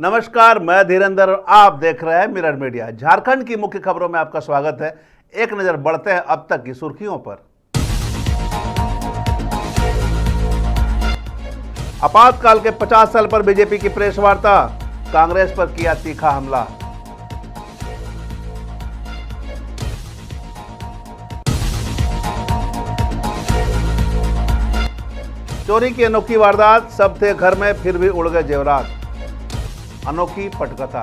नमस्कार, मैं धीरेंद्र और आप देख रहे हैं मिरर मीडिया। झारखंड की मुख्य खबरों में आपका स्वागत है। एक नजर बढ़ते हैं अब तक की सुर्खियों पर। आपातकाल के 50 साल पर बीजेपी की प्रेस वार्ता, कांग्रेस पर किया तीखा हमला। चोरी की अनोखी वारदात, सब थे घर में फिर भी उड़ गए जेवरात। अनोखी पटकथा।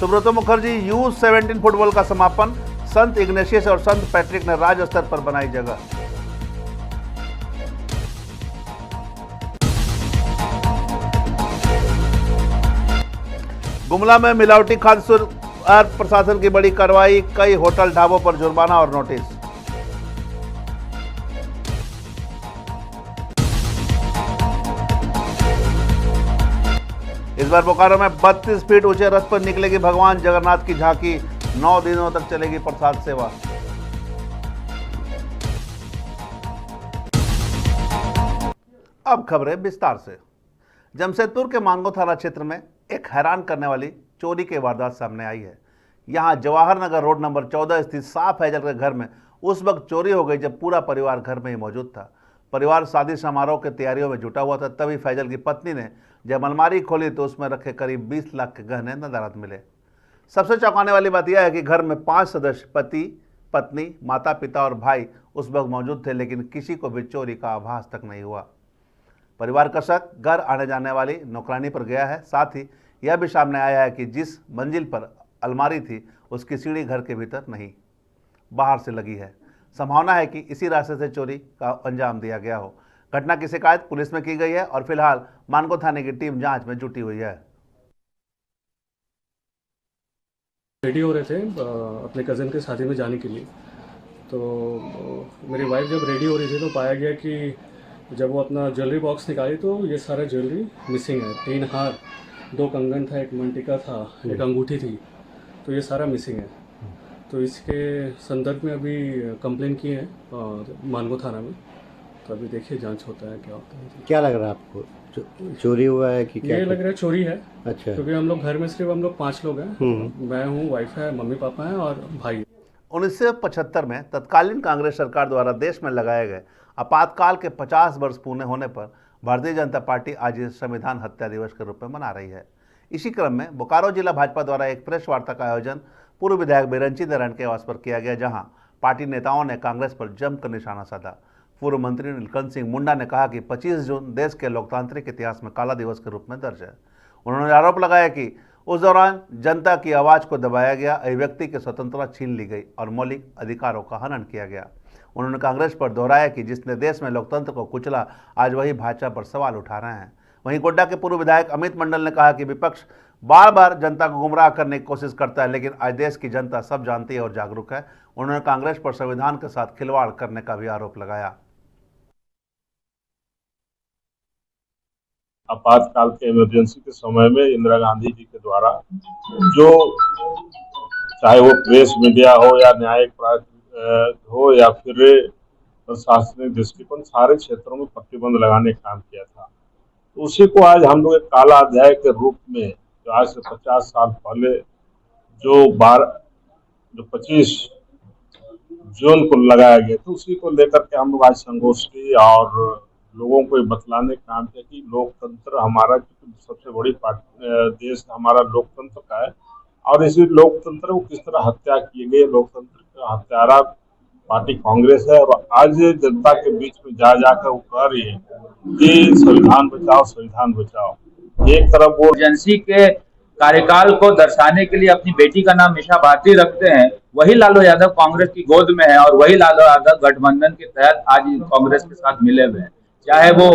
सुब्रतो मुखर्जी U17 फुटबॉल का समापन, संत इग्नेशियस और संत पैट्रिक ने राज्य स्तर पर बनाई जगह। गुमला में मिलावटी खाद्य सुरक्षा प्रशासन की बड़ी कार्रवाई, कई होटल ढाबों पर जुर्माना और नोटिस। इस बार बोकारो में 32 फीट ऊंचे रथ पर निकलेगी भगवान जगन्नाथ की झांकी, 9 दिनों तक चलेगी प्रसाद सेवा। अब खबरें विस्तार से। जमशेदपुर के मानगो थाना क्षेत्र में एक हैरान करने वाली चोरी की वारदात सामने आई है। यहां जवाहर नगर रोड नंबर 14 स्थित साफ फैजल के घर में उस वक्त चोरी हो गई जब पूरा परिवार घर में ही मौजूद था। परिवार शादी समारोह की तैयारियों में जुटा हुआ था। तभी फैजल की पत्नी ने जब अलमारी खोली तो उसमें रखे करीब 20 लाख के गहने नदारत मिले। सबसे चौंकाने वाली बात यह है कि घर में 5 सदस्य, पति, पत्नी, माता पिता और भाई उस वक्त मौजूद थे, लेकिन किसी को भी चोरी का आभास तक नहीं हुआ। परिवार का शक घर आने जाने वाली नौकरानी पर गया है। साथ ही यह भी सामने आया है कि जिस मंजिल पर अलमारी थी उसकी सीढ़ी घर के भीतर नहीं, बाहर से लगी है। संभावना है कि इसी रास्ते से चोरी का अंजाम दिया गया हो। घटना की शिकायत पुलिस में की गई है और फिलहाल मानगो थाने की टीम जांच में जुटी हुई है। रेडी हो रहे थे अपने कज़न के शादी में जाने के लिए, तो मेरी वाइफ जब रेडी हो रही थी तो पाया गया कि जब वो अपना ज्वेलरी बॉक्स निकाली तो ये सारा ज्वेलरी मिसिंग है। 3 हार, 2 कंगन था, 1 मंटिका था, 1 अंगूठी थी, तो ये सारा मिसिंग है। तो इसके संदर्भ में अभी कंप्लेन की है मानगो थाना में। तो अभी देखिए जांच होता है क्या होता है। क्या लग रहा है आपको, चोरी हुआ है कि क्या? ये लग रहा है चोरी है। अच्छा। क्योंकि हम लोग घर में सिर्फ हम लोग 5 लोग हैं। मैं हूँ, वाइफ है, मम्मी पापा हैं और भाई। 1975 में तत्कालीन कांग्रेस सरकार द्वारा देश में लगाए गए आपातकाल के 50 वर्ष पूर्ण होने पर भारतीय जनता पार्टी आज संविधान हत्या दिवस के रूप में मना रही है। इसी क्रम में बोकारो जिला भाजपा द्वारा एक प्रेस वार्ता का आयोजन पूर्व विधायक बिरंची नारायण के आवास पर किया गया, जहां पार्टी नेताओं ने कांग्रेस पर जमकर निशाना साधा। पूर्व मंत्री नीलकंठ सिंह मुंडा ने कहा कि 25 जून देश के लोकतांत्रिक इतिहास में काला दिवस के रूप में दर्ज है। उन्होंने आरोप लगाया कि उस दौरान जनता की आवाज़ को दबाया गया, अभिव्यक्ति की स्वतंत्रता छीन ली गई और मौलिक अधिकारों का हनन किया गया। उन्होंने कांग्रेस पर दोहराया कि जिसने देश में लोकतंत्र को कुचला, आज वही भाजपा पर सवाल उठा रहे हैं। वहीं गोड्डा के पूर्व विधायक अमित मंडल ने कहा कि विपक्ष बार बार जनता को गुमराह करने की कोशिश करता है, लेकिन आज देश की जनता सब जानती है और जागरूक है। उन्होंने कांग्रेस पर संविधान के साथ खिलवाड़ करने का भी आरोप लगाया। आपातकाल के इमरजेंसी के समय में इंदिरा गांधी जी के द्वारा जो, चाहे वो प्रेस मीडिया हो या न्यायिक हो या फिर प्रशासनिक दृष्टिकोण, सारे क्षेत्रों में प्रतिबंध लगाने का काम किया था। तो उसी को आज हम लोग एक काला अध्याय के रूप में, जो आज से 50 साल पहले जो 25 जून को लगाया गया, तो उसी को लेकर के हम लोग आज संगोष्ठी और लोगों को बतलाने का काम किया कि लोकतंत्र हमारा सबसे बड़ी देश हमारा लोकतंत्र का है और इसी लोकतंत्र को किस तरह हत्या की गई। लोकतंत्र का हत्यारा पार्टी कांग्रेस है और आज जनता के बीच में जा जाकर वो कह रही है कि संविधान बचाओ, संविधान बचाओ। एक तरफ वो एजेंसी के कार्यकाल को दर्शाने के लिए अपनी बेटी का नाम मीसा भारती रखते हैं, वही लालू यादव कांग्रेस की गोद में है और वही लालू यादव गठबंधन के तहत आज कांग्रेस के साथ मिले हुए हैं। चाहे वो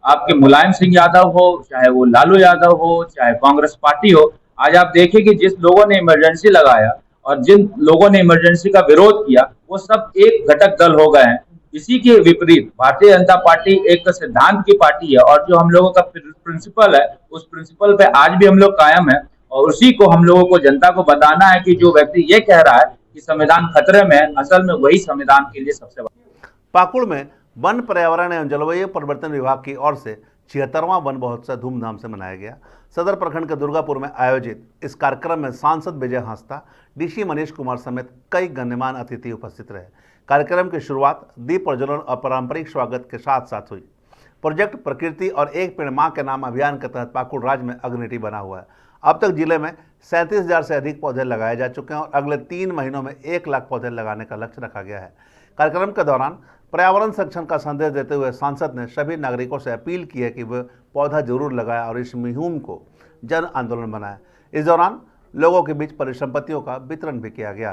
आपके मुलायम सिंह यादव हो, चाहे वो लालू यादव हो, चाहे कांग्रेस पार्टी हो, आज आप देखिए कि जिस लोगों ने इमरजेंसी लगाया और जिन लोगों ने इमरजेंसी का विरोध किया, वो सब एक घटक दल हो गए हैं। इसी के विपरीत भारतीय जनता पार्टी एक सिद्धांत की पार्टी है और जो हम लोगों का प्रिंसिपल है, उस प्रिंसिपल पे आज भी हम लोग कायम है और उसी को हम लोगों को, जनता को बताना है कि जो व्यक्ति ये कह रहा है कि संविधान खतरे में है, असल में वही संविधान के लिए सबसे बड़ा। पाकुड़ में वन पर्यावरण एवं जलवायु परिवर्तन विभाग की ओर से 76वां वन महोत्सव धूमधाम से मनाया गया। सदर प्रखंड के दुर्गापुर में आयोजित इस कार्यक्रम में सांसद विजय हांसदा, डीसी मनीष कुमार समेत कई गण्यमान्य अतिथि उपस्थित रहे। कार्यक्रम की शुरुआत दीप प्रज्वलन और पारंपरिक स्वागत के साथ साथ हुई। प्रोजेक्ट प्रकृति और एक पेड़ मां के नाम अभियान के तहत पाकुड़ राज्य में अग्रणी बना हुआ है। अब तक जिले में 37,000 से अधिक पौधे लगाए जा चुके हैं और अगले 3 महीनों में 1 लाख पौधे लगाने का लक्ष्य रखा गया है। कार्यक्रम के दौरान पर्यावरण संरक्षण का संदेश देते हुए सांसद ने सभी नागरिकों से अपील की है कि वे पौधा जरूर लगाएं और इस मुहिम को जन आंदोलन बनाएं। इस दौरान लोगों के बीच परिसंपत्तियों का वितरण भी किया गया।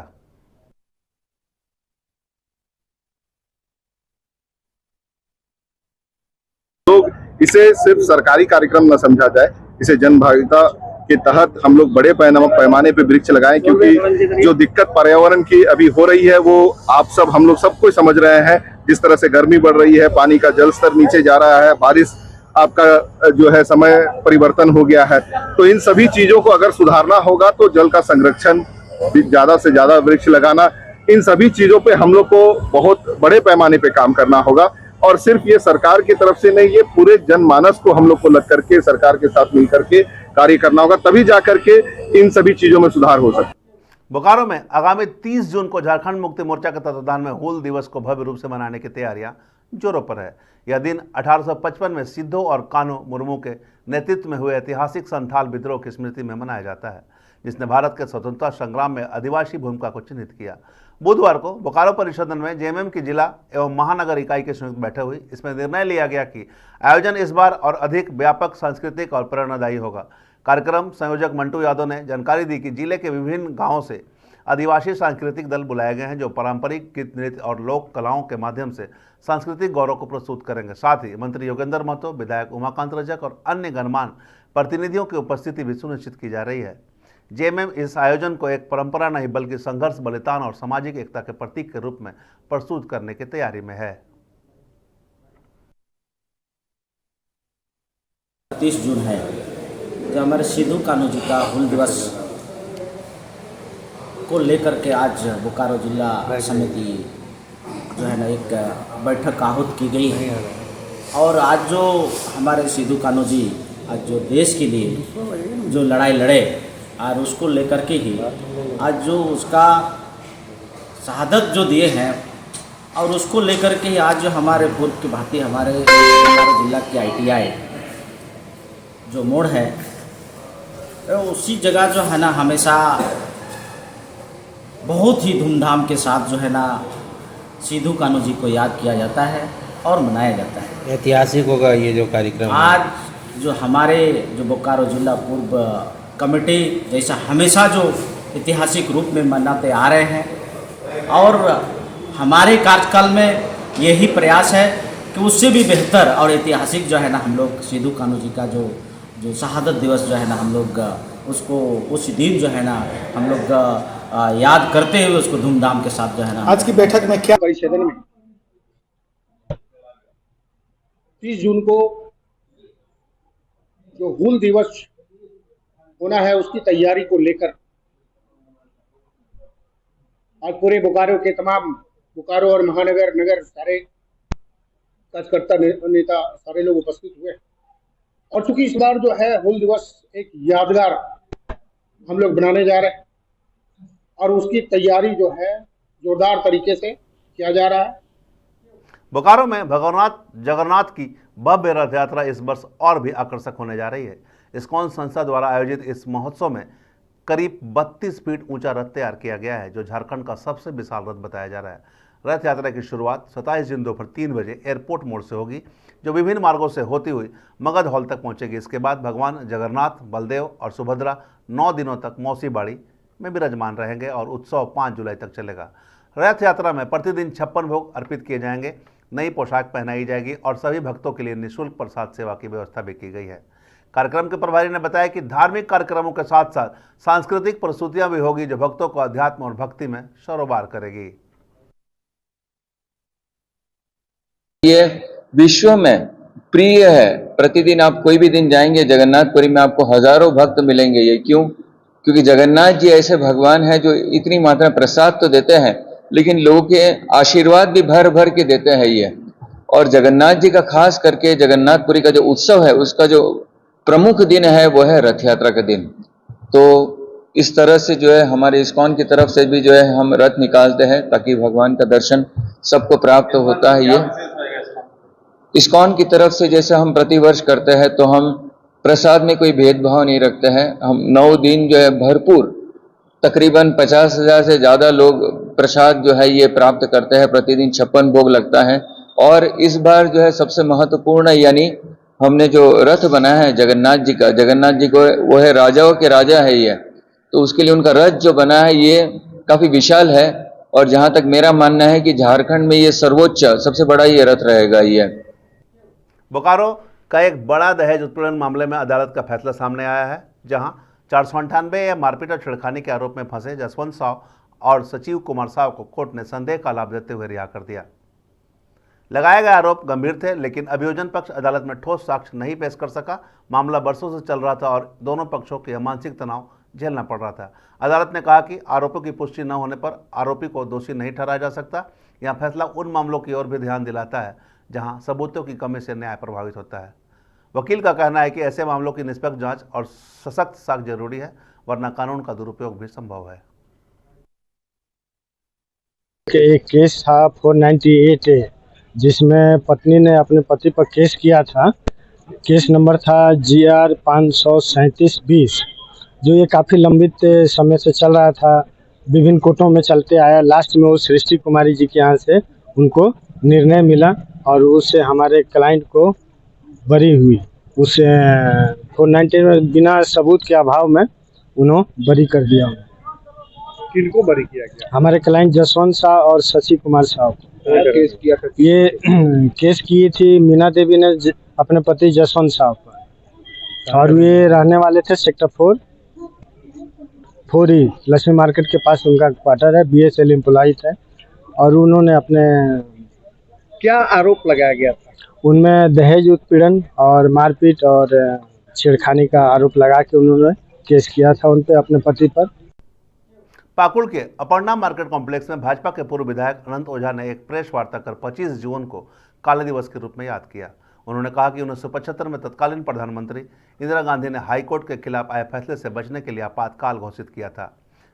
लोग इसे सिर्फ सरकारी कार्यक्रम न समझा जाए, इसे जनभागिता के तहत हम लोग बड़े पैमाने पे वृक्ष लगाएं, क्योंकि जो दिक्कत पर्यावरण की अभी हो रही है वो आप सब हम लोग सब कुछ समझ रहे हैं। जिस तरह से गर्मी बढ़ रही है, पानी का जल स्तर नीचे जा रहा है, बारिश आपका जो है समय परिवर्तन हो गया है, तो इन सभी चीजों को अगर सुधारना होगा तो जल का संरक्षण, ज्यादा से ज्यादा वृक्ष लगाना, इन सभी चीजों पे हम लोग को बहुत बड़े पैमाने पे काम करना होगा। और सिर्फ ये सरकार की तरफ से नहीं, ये पूरे जनमानस को हम लोग को लग करके सरकार के साथ मिल करके कार्य करना होगा, तभी जा करके इन सभी चीजों में सुधार हो सकता है। बोकारो में आगामी 30 जून को झारखंड मुक्ति मोर्चा के तत्वाधान में हूल दिवस को भव्य रूप से मनाने की तैयारियां जोरों पर है। यह दिन 1855 में सिद्धो और कान्हू मुर्मू के नेतृत्व में हुए ऐतिहासिक संथाल विद्रोह की स्मृति में मनाया जाता है, जिसने भारत के स्वतंत्रता संग्राम में आदिवासी भूमिका को चिन्हित किया। बुधवार को बोकारो परिषद में जेएमएम की जिला एवं महानगर इकाई की संयुक्त बैठक हुई। इसमें निर्णय लिया गया कि आयोजन इस बार और अधिक व्यापक, सांस्कृतिक और प्रेरणादायी होगा। कार्यक्रम संयोजक मंटू यादव ने जानकारी दी कि जिले के विभिन्न गांवों से आदिवासी सांस्कृतिक दल बुलाए गए हैं, जो पारंपरिक गीत, नृत्य और लोक कलाओं के माध्यम से सांस्कृतिक गौरव को प्रस्तुत करेंगे। साथ ही मंत्री योगेंद्र महतो, विधायक उमाकांत रजक और अन्य गणमान्य प्रतिनिधियों की उपस्थिति भी सुनिश्चित की जा रही है। जेएमएम इस आयोजन को एक परंपरा नहीं बल्कि संघर्ष, बलिदान और सामाजिक एकता के प्रतीक के रूप में प्रस्तुत करने की तैयारी में है। 30 जून है जो हमारे सिद्धू कान्हू जी का हूल दिवस को लेकर के आज बोकारो जिला समिति जो है ना एक बैठक आहूत की गई है। और आज जो हमारे सिद्धू कान्हू जी आज जो देश के लिए जो लड़ाई लड़े और उसको लेकर के ही आज जो उसका शहादत जो दिए हैं और उसको लेकर के ही आज जो हमारे पूर्व की भांति हमारे जिला की ITI जो मोड़ है उसी जगह जो है ना हमेशा बहुत ही धूमधाम के साथ जो है ना सिद्धू कान्हू जी को याद किया जाता है और मनाया जाता है। ऐतिहासिक होगा ये जो कार्यक्रम आज जो हमारे जो बोकारो जिला पूर्व कमेटी जैसा हमेशा जो ऐतिहासिक रूप में मनाते आ रहे हैं और हमारे कार्यकाल में यही प्रयास है कि उससे भी बेहतर और ऐतिहासिक जो है ना हम लोग सिद्धू कान्हू जी का जो शहादत दिवस जो है ना हम लोग उसको उस दिन जो है ना हम लोग याद करते हुए उसको धूमधाम के साथ जो है ना आज की बैठक में क्या परिषद में 30 जून को जो हूल दिवस होना है उसकी तैयारी को लेकर आज पूरे बोकारो के तमाम बोकारो और महानगर नगर सारे कार्यकर्ता नेता सारे लोग उपस्थित हुए। और चूंकि इस बार जो है हूल दिवस एक यादगार हम लोग बनाने जा रहे हैं और उसकी तैयारी जो है जोरदार तरीके से किया जा रहा है। बोकारो में भगवान जगन्नाथ की भव्य रथ यात्रा इस वर्ष और भी आकर्षक होने जा रही है। इस्कॉन संस्था द्वारा आयोजित इस महोत्सव में करीब 32 फीट ऊंचा रथ तैयार किया गया है, जो झारखंड का सबसे विशाल रथ बताया जा रहा है। रथ यात्रा की शुरुआत 27 जून दोपहर 3 बजे एयरपोर्ट मोड़ से होगी, जो विभिन्न मार्गों से होती हुई मगध हॉल तक पहुंचेगी। इसके बाद भगवान जगन्नाथ, बलदेव और सुभद्रा 9 दिनों तक मौसी बाड़ी में विराजमान रहेंगे और उत्सव 5 जुलाई तक चलेगा। रथ यात्रा में प्रतिदिन 56 भोग अर्पित किए जाएंगे, नई पोशाक पहनाई जाएगी और सभी भक्तों के लिए निःशुल्क प्रसाद सेवा की व्यवस्था भी की गई है। कार्यक्रम के प्रभारी ने बताया कि धार्मिक कार्यक्रमों के साथ साथ सांस्कृतिक प्रस्तुतियां भी होगी, जो भक्तों को अध्यात्म और भक्ति में सरोबार करेगी। ये विश्व में प्रिय है। प्रतिदिन आप कोई भी दिन जाएंगे जगन्नाथपुरी में आपको हजारों भक्त मिलेंगे। ये क्यों? क्योंकि जगन्नाथ जी ऐसे भगवान हैं जो इतनी मात्रा में प्रसाद तो देते हैं, लेकिन लोगों के आशीर्वाद भी भर भर के देते हैं ये। और जगन्नाथ जी का खास करके जगन्नाथपुरी का जो उत्सव है उसका जो प्रमुख दिन है वो है रथ यात्रा का दिन। तो इस तरह से जो है हमारे इस्कॉन की तरफ से भी जो है हम रथ निकालते हैं ताकि भगवान का दर्शन सबको प्राप्त होता है। ये इस्कॉन की तरफ से जैसे हम प्रतिवर्ष करते हैं तो हम प्रसाद में कोई भेदभाव नहीं रखते हैं। हम 9 दिन जो है भरपूर तकरीबन 50,000 से ज़्यादा लोग प्रसाद जो है ये प्राप्त करते हैं। प्रतिदिन 56 भोग लगता है। और इस बार जो है सबसे महत्वपूर्ण यानी हमने जो रथ बनाया है जगन्नाथ जी का, जगन्नाथ जी को वो है राजाओं के राजा है ये, तो उसके लिए उनका रथ जो बना है ये काफ़ी विशाल है। और जहाँ तक मेरा मानना है कि झारखंड में ये सर्वोच्च सबसे बड़ा ये रथ रहेगा ये। बोकारो का एक बड़ा दहेज उत्पीड़न मामले में अदालत का फैसला सामने आया है, जहां 498 या मारपीट और छेड़खानी के आरोप में फंसे जसवंत साव और सचिव कुमार साव को कोर्ट ने संदेह का लाभ देते हुए रिहा कर दिया। लगाए गए आरोप गंभीर थे, लेकिन अभियोजन पक्ष अदालत में ठोस साक्ष्य नहीं पेश कर सका। मामला बरसों से चल रहा था और दोनों पक्षों के मानसिक तनाव झेलना पड़ रहा था। अदालत ने कहा कि आरोपों की पुष्टि न होने पर आरोपी को दोषी नहीं ठहराया जा सकता। यह फैसला उन मामलों की ओर भी ध्यान दिलाता है जहां सबूतों की कमी से न्याय प्रभावित होता है। वकील का कहना है कि ऐसे मामलों की निष्पक्ष जांच और सशक्त साक्ष्य जरूरी है, वरना कानून का दुरुपयोग भी संभव है। एक केस था 498A, जिसमें पत्नी ने अपने पति पर केस किया था। केस नंबर था GR 537-20, जो ये काफ़ी लंबित समय से चल रहा था, विभिन्न कोर्टों में चलते आया। लास्ट में वो सृष्टि कुमारी जी के यहाँ से उनको निर्णय मिला और उससे हमारे क्लाइंट को बरी हुई। उस 490 में बिना सबूत के अभाव में उन्होंने बरी कर दिया। किनको बरी किया गया? हमारे क्लाइंट जसवंत शाह और शशि कुमार साहब। केस किया था? ये केस की थी मीना देवी ने अपने पति जसवंत साहब पर, और ये रहने वाले थे सेक्टर 4E लक्ष्मी मार्केट के पास उनका क्वार्टर है। BSL एम्प्लॉय थे और उन्होंने अपने क्या आरोप लगाया गया था? उनमें दहेज उत्पीड़न और मारपीट और छेड़खानी का आरोप लगा के उन्होंने केस किया था उन पे, अपने पति पर। पाकुड़ के अपर्णा मार्केट कॉम्प्लेक्स में भाजपा के पूर्व विधायक अनंत ओझा ने एक प्रेस वार्ता कर 25 जून को काले दिवस के रूप में याद किया। उन्होंने कहा कि 1975 में तत्कालीन प्रधानमंत्री इंदिरा गांधी ने हाईकोर्ट के खिलाफ आए फैसले से बचने के लिए आपातकाल घोषित किया था,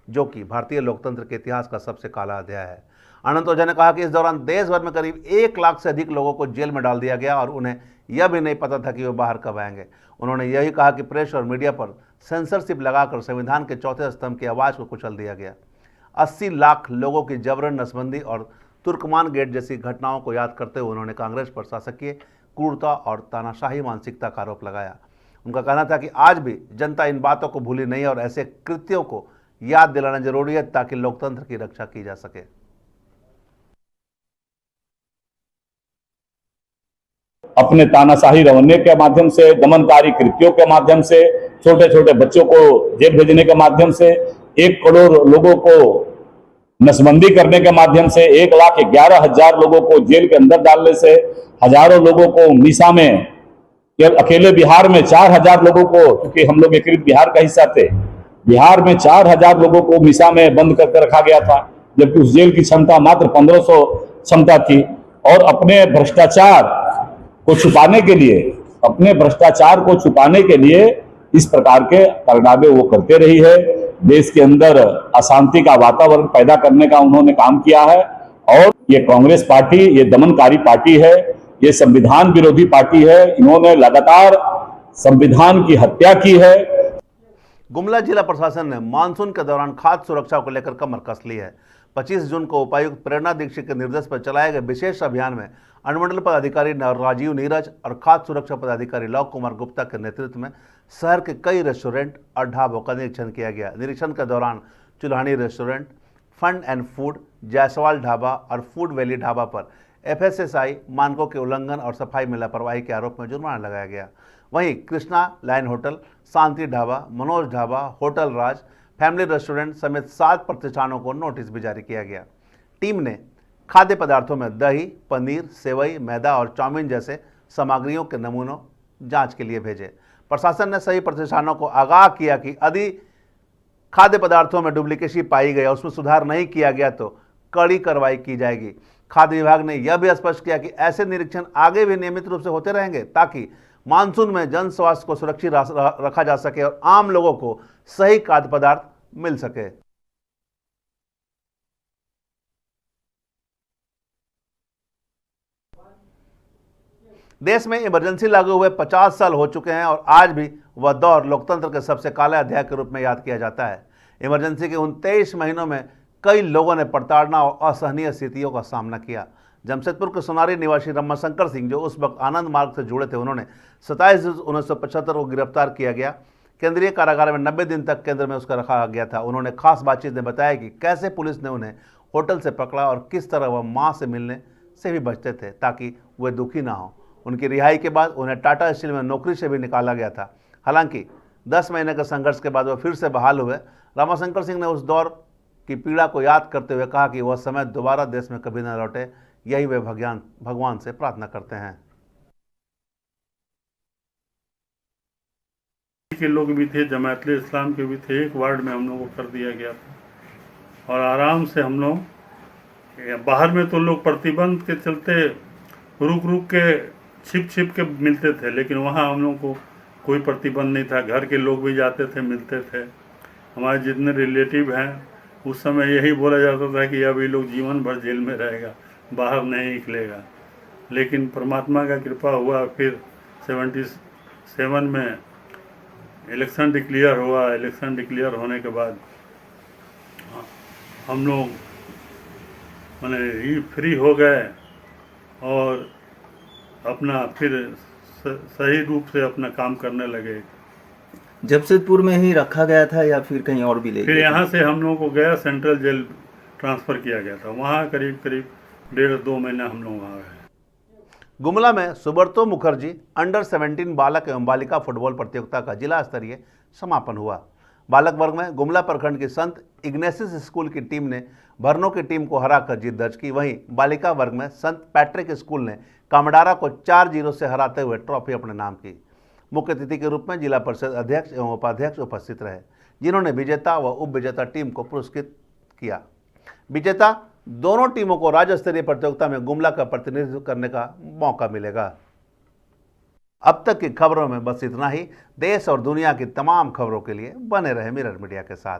जो कि भारतीय लोकतंत्र के इतिहास का सबसे काला अध्याय है। अनंत ओझा ने कहा कि इस दौरान देश भर में करीब 1 लाख से अधिक लोगों को जेल में डाल दिया गया और उन्हें यह भी नहीं पता था कि वे बाहर कब आएंगे। उन्होंने यही कहा कि प्रेस और मीडिया पर सेंसरशिप लगाकर संविधान के चौथे स्तंभ की आवाज़ को कुचल दिया गया। 80 लाख लोगों की जबरन नसबंदी और तुर्कमान गेट जैसी घटनाओं को याद करते हुए उन्होंने कांग्रेस पर शासकीय क्रूरता और तानाशाही मानसिकता का आरोप लगाया। उनका कहना था कि आज भी जनता इन बातों को भूली नहीं और ऐसे कृत्यों को याद दिलाना जरूरी है ताकि लोकतंत्र की रक्षा की जा सके। अपने तानाशाही रवैये के माध्यम से, दमनकारी कृत्यों के माध्यम से, छोटे छोटे बच्चों को जेल भेजने के माध्यम से, 1 करोड़ लोगों को नसबंदी करने के माध्यम से, 1,11,000 लोगों को जेल के अंदर डालने से, हजारों लोगों को मीसा में, अकेले बिहार में 4,000 लोगों को, क्योंकि हम लोग एकीकृत बिहार का हिस्सा थे, बिहार में 4,000 लोगों को मीसा में बंद करके रखा गया था, जबकि उस जेल की क्षमता मात्र 1500 क्षमता थी। और अपने भ्रष्टाचार को छुपाने के लिए, अपने भ्रष्टाचार को छुपाने के लिए इस प्रकार के कारनामे वो करते रही है। देश के अंदर अशांति का वातावरण पैदा करने का उन्होंने काम किया है। और ये कांग्रेस पार्टी, ये दमनकारी पार्टी है, ये संविधान विरोधी पार्टी है। इन्होंने लगातार संविधान की हत्या की है। गुमला जिला प्रशासन ने मानसून के दौरान खाद्य सुरक्षा को लेकर कमर कस ली है। 25 जून को उपायुक्त प्रेरणा दीक्षित के निर्देश पर चलाए गए विशेष अभियान में अनुमंडल पदाधिकारी राजीव नीरज और खाद्य सुरक्षा पदाधिकारी लव कुमार गुप्ता के नेतृत्व में शहर के कई रेस्टोरेंट और ढाबों का निरीक्षण किया गया। निरीक्षण के दौरान Chulhani restaurant, fun and food, Jaiswal dhaba और फूड वैली ढाबा पर FSSAI मानकों के उल्लंघन और सफाई में लापरवाही के आरोप में जुर्माना लगाया गया। वहीं कृष्णा लाइन होटल, शांति ढाबा, मनोज ढाबा, होटल राज, फैमिली रेस्टोरेंट समेत 7 प्रतिष्ठानों को नोटिस भी जारी किया गया। टीम ने खाद्य पदार्थों में दही, पनीर, सेवई, मैदा और चाउमीन जैसे सामग्रियों के नमूनों जांच के लिए भेजे। प्रशासन ने सही प्रतिष्ठानों को आगाह किया कि यदि खाद्य पदार्थों में डुप्लीकेसी पाई गई और उसमें सुधार नहीं किया गया तो कड़ी कार्रवाई की जाएगी। खाद्य विभाग ने यह भी स्पष्ट किया कि ऐसे निरीक्षण आगे भी नियमित रूप से होते रहेंगे ताकि मानसून में जन स्वास्थ्य को सुरक्षित रखा जा सके और आम लोगों को सही खाद्य पदार्थ मिल सके। देश में इमरजेंसी लागू हुए 50 साल हो चुके हैं और आज भी वह दौर लोकतंत्र के सबसे काले अध्याय के रूप में याद किया जाता है। इमरजेंसी के उन 23 महीनों में कई लोगों ने प्रताड़ना और असहनीय स्थितियों का सामना किया। जमशेदपुर के सोनारी निवासी रमाशंकर सिंह, जो उस वक्त आनंद मार्ग से जुड़े थे, उन्होंने 27 जून 1975 को गिरफ्तार किया गया। केंद्रीय कारागार में 90 दिन तक केंद्र में उसका रखा गया था। उन्होंने खास बातचीत में बताया कि कैसे पुलिस ने उन्हें होटल से पकड़ा और किस तरह वह मां से मिलने से भी बचते थे ताकि वे दुखी ना हो। उनकी रिहाई के बाद उन्हें टाटा स्टील में नौकरी से भी निकाला गया था। हालांकि 10 महीने के संघर्ष के बाद वह फिर से बहाल हुए। रमाशंकर सिंह ने उस दौर की पीड़ा को याद करते हुए कहा कि वह समय दोबारा देश में कभी न लौटे, यही वे भगवान से प्रार्थना करते हैं। के लोग भी थे, जमात इस्लाम के भी थे, एक वार्ड में हम लोगों को कर दिया गया था और आराम से हम लोग बाहर में तो लोग प्रतिबंध के चलते रुक के छिप के मिलते थे, लेकिन वहाँ हम लोगों को कोई प्रतिबंध नहीं था। घर के लोग भी जाते थे, मिलते थे। हमारे जितने रिलेटिव हैं उस समय यही बोला जाता था कि अब ये लोग जीवन भर जेल में रहेगा, बाहर नहीं निकलेगा। लेकिन परमात्मा का कृपा हुआ, फिर 77 में इलेक्शन डिक्लेयर हुआ। इलेक्शन डिक्लेयर होने के बाद हम लोग माने फ्री हो गए और अपना फिर सही रूप से अपना काम करने लगे। जमशेदपुर में ही रखा गया था या फिर कहीं और भी ले फिर यहाँ से हम लोगों को गया सेंट्रल जेल ट्रांसफ़र किया गया था। वहाँ करीब 1.5-2 महीना हम लोग वहाँ रहे। गुमला में सुब्रतो मुखर्जी अंडर 17 बालक एवं बालिका फुटबॉल प्रतियोगिता का जिला स्तरीय समापन हुआ। बालक वर्ग में गुमला प्रखंड की संत इग्नेसिस स्कूल की टीम ने भरनो की टीम को हराकर जीत दर्ज की। वहीं बालिका वर्ग में संत पैट्रिक स्कूल ने कामडारा को 4-0 से हराते हुए ट्रॉफी अपने नाम की। मुख्य अतिथि के रूप में जिला परिषद अध्यक्ष एवं उपाध्यक्ष उपस्थित रहे, जिन्होंने विजेता व उप विजेता टीम को पुरस्कृत किया। विजेता दोनों टीमों को राज्य स्तरीय प्रतियोगिता में गुमला का प्रतिनिधित्व करने का मौका मिलेगा। अब तक की खबरों में बस इतना ही। देश और दुनिया की तमाम खबरों के लिए बने रहे मिरर मीडिया के साथ।